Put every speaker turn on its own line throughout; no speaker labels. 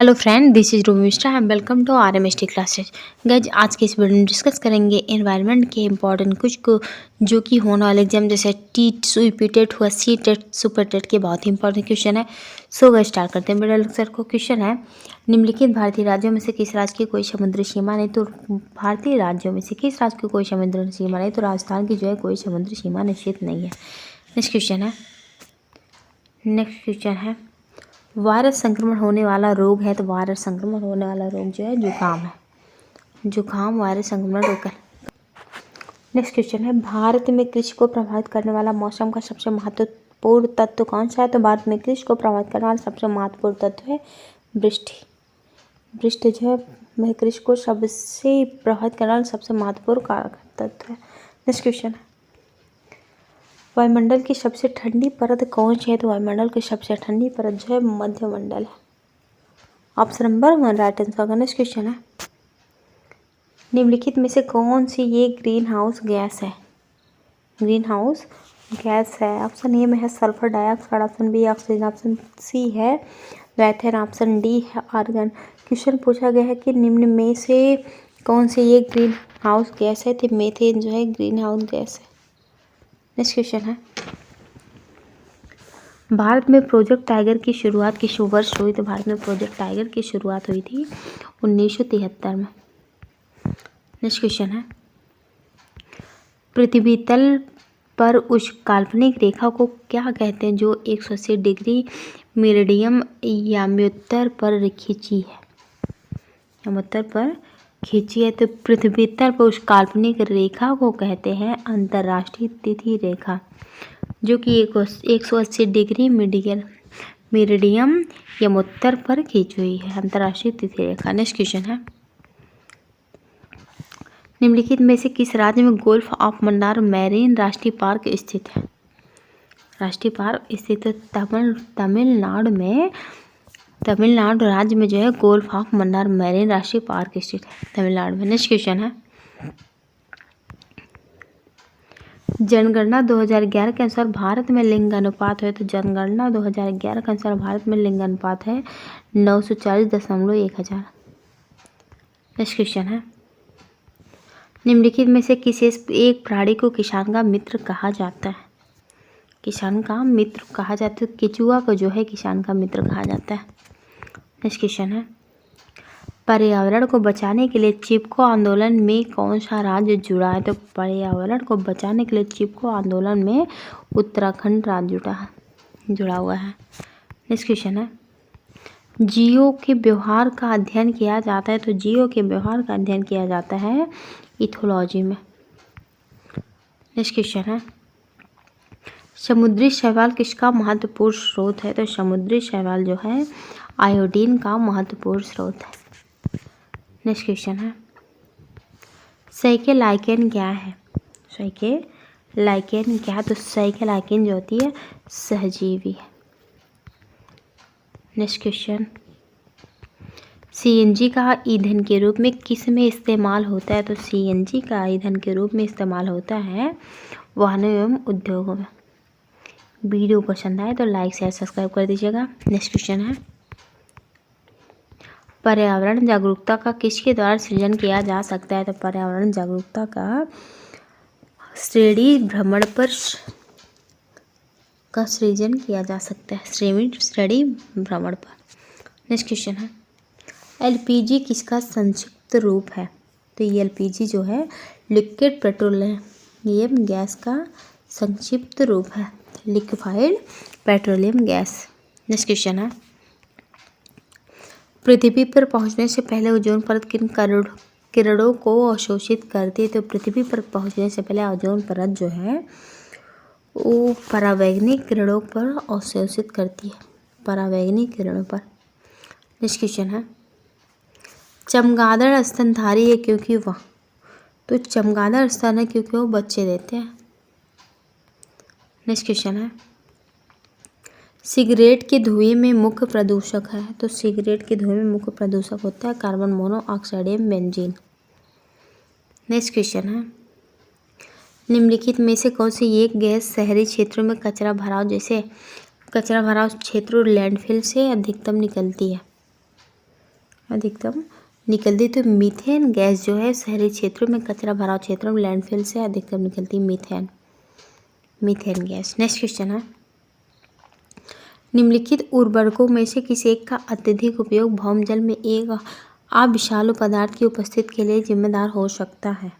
Hello friend, this is रूम Mishra and welcome to RMST classes. Guys, आज के इस वीडियो में डिस्कस करेंगे एनवायरनमेंट के इंपॉर्टेंट कुछ को जो कि होने वाले एग्जाम जैसे टीट सुई टेट हुआ, सी टेट, सुपर टेट के बहुत ही इंपॉर्टेंट क्वेश्चन है। सो गाइज स्टार्ट करते हैं। मेरा लेक्चर को क्वेश्चन है, निम्नलिखित भारतीय राज्यों में से किस राज्य की कोई समुद्री सीमा नहीं? तो भारतीय राज्यों में से किस राज्य की कोई समुद्री सीमा नहीं? तो राजस्थान की जो है कोई समुद्री सीमा निश्चित नहीं है। नेक्स्ट क्वेश्चन है वायरस संक्रमण होने वाला रोग है। तो वायरस संक्रमण होने वाला रोग जो है जुकाम है। जुकाम वायरस संक्रमण रोग है। नेक्स्ट क्वेश्चन है, भारत में कृषि को प्रभावित करने वाला मौसम का सबसे महत्वपूर्ण तत्व कौन सा है? तो भारत में कृषि को प्रभावित करने वाला सबसे महत्वपूर्ण तत्व है वृष्टि। वृष्टि जो है कृषि को सबसे प्रभावित करने वाला सबसे महत्वपूर्ण कारक तत्व है। नेक्स्ट क्वेश्चन है, वायुमंडल की सबसे ठंडी परत कौन सी है? तो वायुमंडल की सबसे ठंडी परत जो है मध्यमंडल है। Option number 1 right answer. Next question है, निम्नलिखित में से कौन सी ये ग्रीन हाउस गैस है? ग्रीन हाउस गैस है। ऑप्शन ए में है sulphur dioxide, option B oxygen, option C है मीथेन, ऑप्शन डी है आर्गन। क्वेश्चन पूछा गया है कि निम्न में से कौन सी ये ग्रीन हाउस गैस है? तो मीथेन जो है ग्रीन हाउस गैस है। नेक्स्ट क्वेश्चन है, भारत में प्रोजेक्ट टाइगर की शुरुआत किस वर्ष हुई? तो भारत में प्रोजेक्ट टाइगर की शुरुआत हुई थी 1973 में। नेक्स्ट क्वेश्चन है, पृथ्वी तल पर उस काल्पनिक रेखा को क्या कहते हैं जो 180 डिग्री मेरिडियम याम्योत्तर पर खींची है? याम्योत्तर पर खींची है। तो पृथ्वी तल पर उस काल्पनिक रेखा को कहते हैं अंतर्राष्ट्रीय तिथि रेखा, जो कि 180 डिग्री मेरिडियम याम्योत्तर पर खींची हुई है, अंतर्राष्ट्रीय तिथि रेखा। नेक्स्ट क्वेश्चन है, निम्नलिखित में से किस राज्य में गोल्फ ऑफ मन्नार मैरीन राष्ट्रीय पार्क स्थित है? राष्ट्रीय पार्क स्थित है तमिलनाडु में। तमिलनाडु राज्य में जो है गोल्फ ऑफ मन्नार मैरीन राष्ट्रीय पार्क स्थित है, तमिलनाडु में। नेक्स्ट क्वेश्चन है, जनगणना 2011 के अनुसार भारत में लिंगानुपात है। तो जनगणना 2011 के अनुसार भारत में लिंगानुपात है 940.1000। नेक्स्ट क्वेश्चन है, निम्नलिखित में से किसी एक प्राणी को किसान का मित्र कहा जाता है? किसान का मित्र कहा जाता है। केचुआ को जो है किसान का मित्र कहा जाता है। नेक्स्ट क्वेश्चन है, पर्यावरण को बचाने के लिए चिपको आंदोलन में कौन सा राज्य जुड़ा है? तो पर्यावरण को बचाने के लिए चिपको आंदोलन में उत्तराखंड राज्य जुड़ा हुआ है। नेक्स्ट क्वेश्चन है, जीवों के व्यवहार का अध्ययन किया जाता है। तो जीवों के व्यवहार का अध्ययन किया जाता है इथोलॉजी में। नेक्स्ट क्वेश्चन है, समुद्री शैवाल किसका महत्वपूर्ण स्रोत है? तो समुद्री शैवाल जो है आयोडीन का महत्वपूर्ण स्रोत है। नेक्स्ट क्वेश्चन है, साइकेलाइकेन क्या है? साइकेलाइकेन क्या है? तो साइकेलाइकेन जो होती है सहजीवी है। नेक्स्ट क्वेश्चन, CNG का ईंधन के रूप में किस में इस्तेमाल होता है? तो CNG का ईंधन के रूप में इस्तेमाल होता है वाहनों एवं उद्योगों में। वीडियो पसंद आए तो लाइक शेयर सब्सक्राइब कर दीजिएगा। नेक्स्ट क्वेश्चन है, पर्यावरण जागरूकता का किसके द्वारा सृजन किया जा सकता है? तो पर्यावरण जागरूकता का श्रेणी भ्रमण पर का सृजन किया जा सकता है, श्रेणी भ्रमण पर। नेक्स्ट क्वेश्चन है, LPG किसका संक्षिप्त रूप है? तो ये LPG जो है लिक्विड पेट्रोलियम गैस का संक्षिप्त रूप है, liquefied petroleum gas. Next question है, पृथ्वी पर पहुंचने से पहले ओजोन परत किन किरणों को अवशोषित करती है? तो पृथ्वी पर पहुंचने से पहले ओजोन परत जो है वो परावैंगनिक किरणों पर अवशोषित करती है, परावैंगनिक किरणों पर। नेक्स्ट क्वेश्चन है, चमगादड़ स्तनधारी है क्योंकि वह, तो चमगादड़ स्तन है क्योंकि वो बच्चे देते हैं। नेक्स्ट क्वेश्चन है, सिगरेट के धुएं में मुख्य प्रदूषक है। तो सिगरेट के धुएं में मुख्य प्रदूषक होता है कार्बन मोनोऑक्साइड एवं बेंजीन। नेक्स्ट क्वेश्चन है, निम्नलिखित में से कौन सी एक गैस शहरी क्षेत्रों में कचरा भराव क्षेत्रों लैंडफिल से अधिकतम निकलती है? अधिकतम निकलती। तो मीथेन गैस जो है शहरी क्षेत्रों में, कचरा भरा क्षेत्रों में, लैंडफिल से अधिकतम निकलती मीथेन गैस। नेक्स्ट क्वेश्चन है, निम्नलिखित उर्वरकों में से किसी एक का अत्यधिक उपयोग भौम जल में एक अविषालु पदार्थ की उपस्थिति के लिए जिम्मेदार हो सकता है?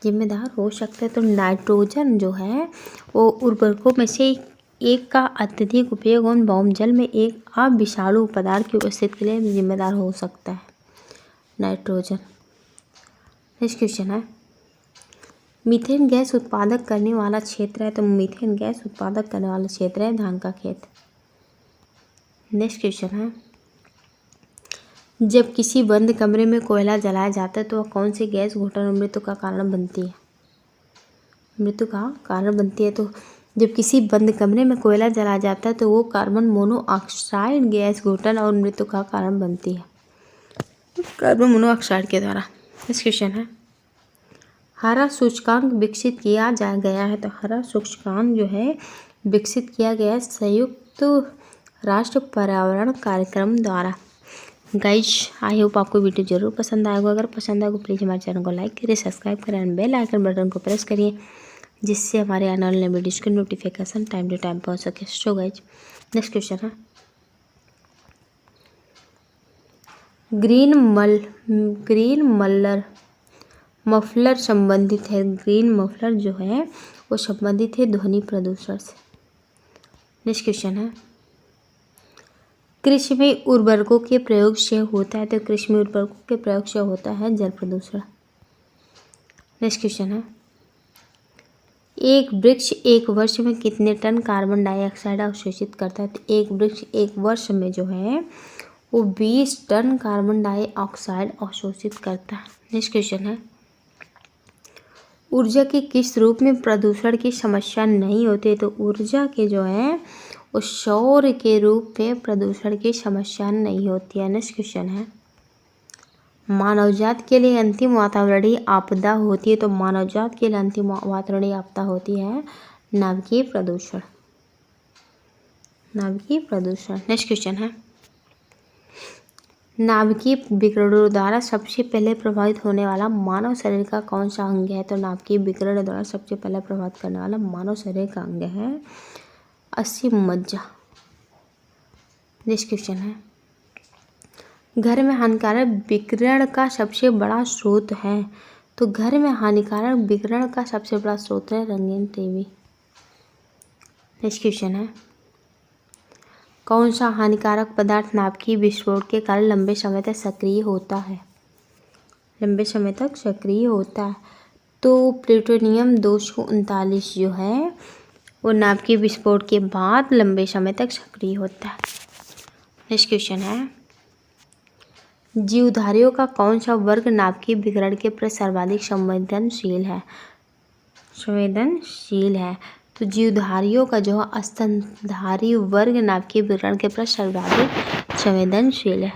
तो नाइट्रोजन जो है वो उर्वरकों में से एक का अत्यधिक उपयोग उन भौम जल में एक अविषालु पदार्थ की उपस्थिति के लिए जिम्मेदार हो सकता है, नाइट्रोजन। नेक्स्ट क्वेश्चन है, मीथेन गैस उत्पादक करने वाला क्षेत्र है। तो मीथेन गैस उत्पादक करने वाला क्षेत्र है धान का खेत। नेक्स्ट क्वेश्चन है, जब किसी बंद कमरे में कोयला जलाया जाता है तो वह कौन सी गैस घुटन और मृत्यु का कारण बनती है? तो जब किसी बंद कमरे में कोयला जलाया जाता है तो वो कार्बन मोनोऑक्साइड गैस घुटन और मृत्यु का कारण बनती है, कार्बन मोनोऑक्साइड के द्वारा। नेक्स्ट क्वेश्चन है, हरा सूचकांक विकसित किया गया है। तो हरा सूचकांक जो है विकसित किया गया है संयुक्त राष्ट्र पर्यावरण कार्यक्रम द्वारा। गाइज आई होप आपको वीडियो जरूर पसंद आएगा। अगर पसंद आएगा प्लीज़ हमारे चैनल को लाइक करिए, सब्सक्राइब करें और बेल आइकन बटन को प्रेस करिए, जिससे हमारे आने वाले वीडियोज़ की नोटिफिकेशन टाइम टू टाइम पहुंच सके। सो गाइज नेक्स्ट क्वेश्चन है, ग्रीन मफलर संबंधित है। ग्रीन मफलर जो है वो संबंधित है ध्वनि प्रदूषण से। नेक्स्ट क्वेश्चन है, कृषि में उर्वरकों के प्रयोग से होता है। तो कृषि में उर्वरकों के प्रयोग से होता है जल प्रदूषण। नेक्स्ट क्वेश्चन है, एक वृक्ष एक वर्ष में कितने टन कार्बन डाइऑक्साइड अवशोषित करता है? तो एक वृक्ष एक वर्ष में जो है वो 20 टन कार्बन डाइऑक्साइड अवशोषित करता है। नेक्स्ट क्वेश्चन है, ऊर्जा के किस रूप में प्रदूषण की समस्या नहीं होती? तो ऊर्जा के जो है उस सौर के रूप में प्रदूषण की समस्या नहीं होती है। नेक्स्ट क्वेश्चन है, मानवजात के लिए अंतिम वातावरणीय आपदा होती है। तो मानवजात के लिए अंतिम वातावरणीय आपदा होती है नाभिकीय प्रदूषण। नेक्स्ट क्वेश्चन है, नाभिकीय विकिरणों द्वारा सबसे पहले प्रभावित होने वाला मानव शरीर का कौन सा अंग है? तो नाभिकीय विकिरण द्वारा सबसे पहले प्रभावित करने वाला मानव शरीर का अंग है अस्थिमज्जा। नेक्स्ट क्वेश्चन है, घर में हानिकारक विकिरण का सबसे बड़ा स्रोत है। तो घर में हानिकारक विकिरण का सबसे बड़ा स्रोत है रंगीन टीवी। नेक्स्ट क्वेश्चन है, कौन सा हानिकारक पदार्थ नाभिकीय विस्फोट के कारण लंबे समय तक सक्रिय होता है? तो प्लूटोनियम 239 जो है वो नाभिकीय विस्फोट के बाद लंबे समय तक सक्रिय होता है। नेक्स्ट क्वेश्चन है, जीवधारियों का कौन सा वर्ग नाभिकीय विकिरण के प्रति सर्वाधिक संवेदनशील है? तो जीवधारियों का जो स्तनधारी वर्ग नाभिकीय विकिरण के प्रति सर्वाधिक संवेदनशील है।